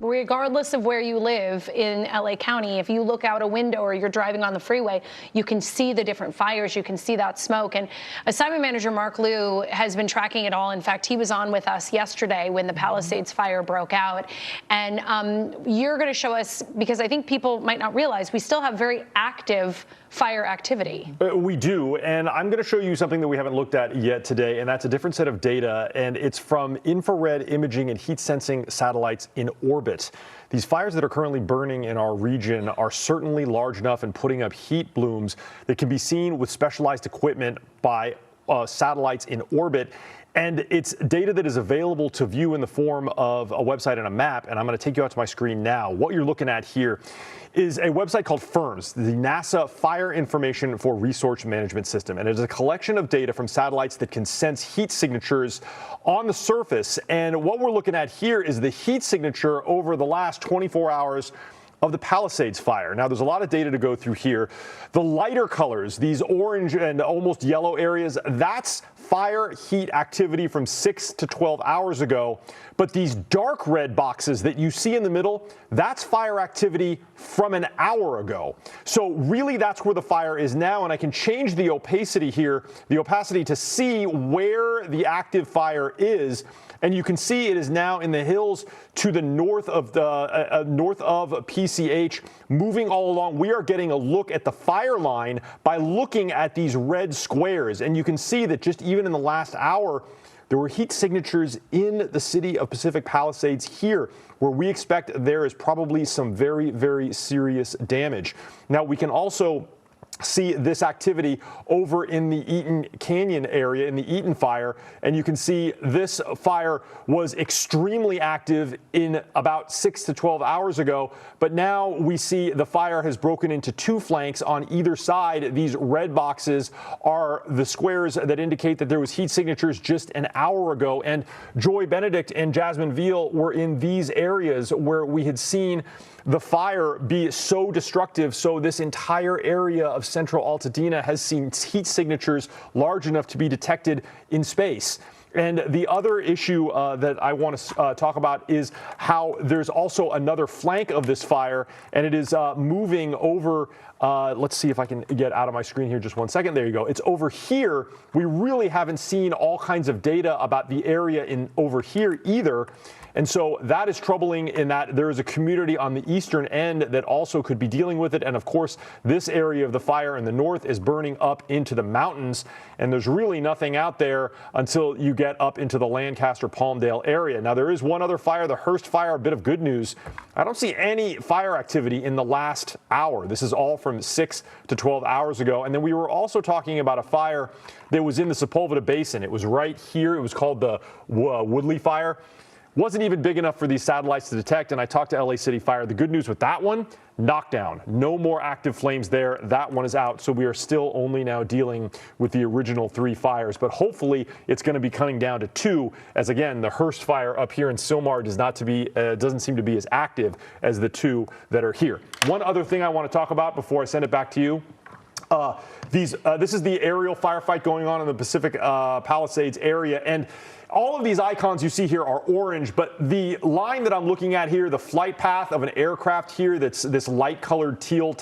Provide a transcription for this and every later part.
regardless of where you live in LA County, if you look out a window or you're driving on the freeway, you can see the different fires. You can see that smoke. And assignment manager Mark Liu has been tracking it all. In fact, he was on with us yesterday when the Palisades fire broke out. And you're going to show us, because I think people might not realize, we still have very active fire activity. We do, and I'm going to show you something that we haven't looked at yet today, and that's a different set of data, and it's from infrared imaging and heat sensing satellites in orbit. These fires that are currently burning in our region are certainly large enough and putting up heat blooms that can be seen with specialized equipment by satellites in orbit. And it's data that is available to view in the form of a website and a map. And I'm going to take you out to my screen now. What you're looking at here is a website called FIRMS, the NASA Fire Information for Resource Management System. And it's a collection of data from satellites that can sense heat signatures on the surface. And what we're looking at here is the heat signature over the last 24 hours of the Palisades fire. Now, there's a lot of data to go through here. The lighter colors, these orange and almost yellow areas, that's fire heat activity from 6 to 12 hours ago. But these dark red boxes that you see in the middle, that's fire activity from an hour ago. So really, that's where the fire is now. And I can change the opacity here, the opacity, to see where the active fire is. And you can see it is now in the hills to the north of PCH, moving all along. We are getting a look at the fire line by looking at these red squares. And you can see that just even in the last hour, there were heat signatures in the city of Pacific Palisades here, where we expect there is probably some very, very serious damage. Now, we can also see this activity over in the Eaton Canyon area, in the Eaton fire, and you can see this fire was extremely active in about 6 to 12 hours ago, but now we see the fire has broken into two flanks on either side. These red boxes are the squares that indicate that there was heat signatures just an hour ago, and Joy Benedict and Jasmine Veal were in these areas where we had seen the fire be so destructive. So this entire area of central Altadena has seen heat signatures large enough to be detected in space. And the other issue that I want to talk about is how there's also another flank of this fire, and it is moving over. Let's see if I can get out of my screen here just one second. There you go. It's over here. We really haven't seen all kinds of data about the area over here either. And so that is troubling in that there is a community on the eastern end that also could be dealing with it. And of course, this area of the fire in the north is burning up into the mountains. And there's really nothing out there until you get up into the Lancaster-Palmdale area. Now, there is one other fire, the Hearst fire, a bit of good news. I don't see any fire activity in the last hour. This is all from 6 to 12 hours ago. And then we were also talking about a fire that was in the Sepulveda Basin. It was right here. It was called the Woodley fire. Wasn't even big enough for these satellites to detect, and I talked to LA City Fire. The good news with that one, knockdown. No more active flames there. That one is out, so we are still only now dealing with the original 3 fires. But hopefully it's going to be coming down to 2, as again, the Hearst fire up here in Sylmar doesn't seem to be as active as the 2 that are here. One other thing I want to talk about before I send it back to you. This is the aerial firefight going on in the Pacific Palisades area, and all of these icons you see here are orange, but the line that I'm looking at here, the flight path of an aircraft here that's this light-colored teal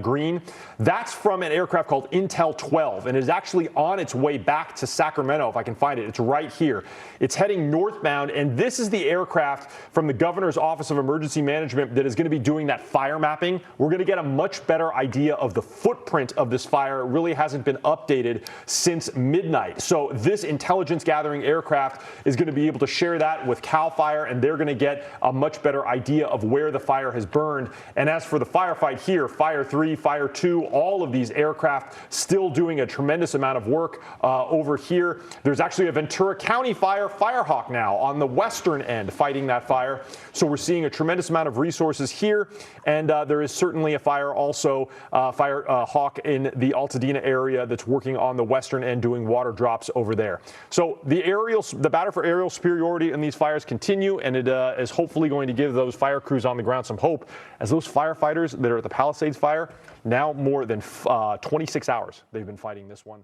green, that's from an aircraft called Intel 12, and it is actually on its way back to Sacramento, if I can find it. It's right here. It's heading northbound, and this is the aircraft from the Governor's Office of Emergency Management that is going to be doing that fire mapping. We're going to get a much better idea of the footprint of this fire. It really hasn't been updated since midnight. So this intelligence-gathering aircraft is going to be able to share that with CAL FIRE, and they're going to get a much better idea of where the fire has burned. And as for the firefight here, Fire 3, Fire 2, all of these aircraft still doing a tremendous amount of work over here. There's actually a Ventura County fire, Firehawk now on the western end fighting that fire. So we're seeing a tremendous amount of resources here, and there is certainly a fire also, Firehawk in the Altadena area that's working on the western end doing water drops over there. So the battle for aerial superiority in these fires continue, and it is hopefully going to give those fire crews on the ground some hope, as those firefighters that are at the Palisades fire, now more than 26 hours they've been fighting this one.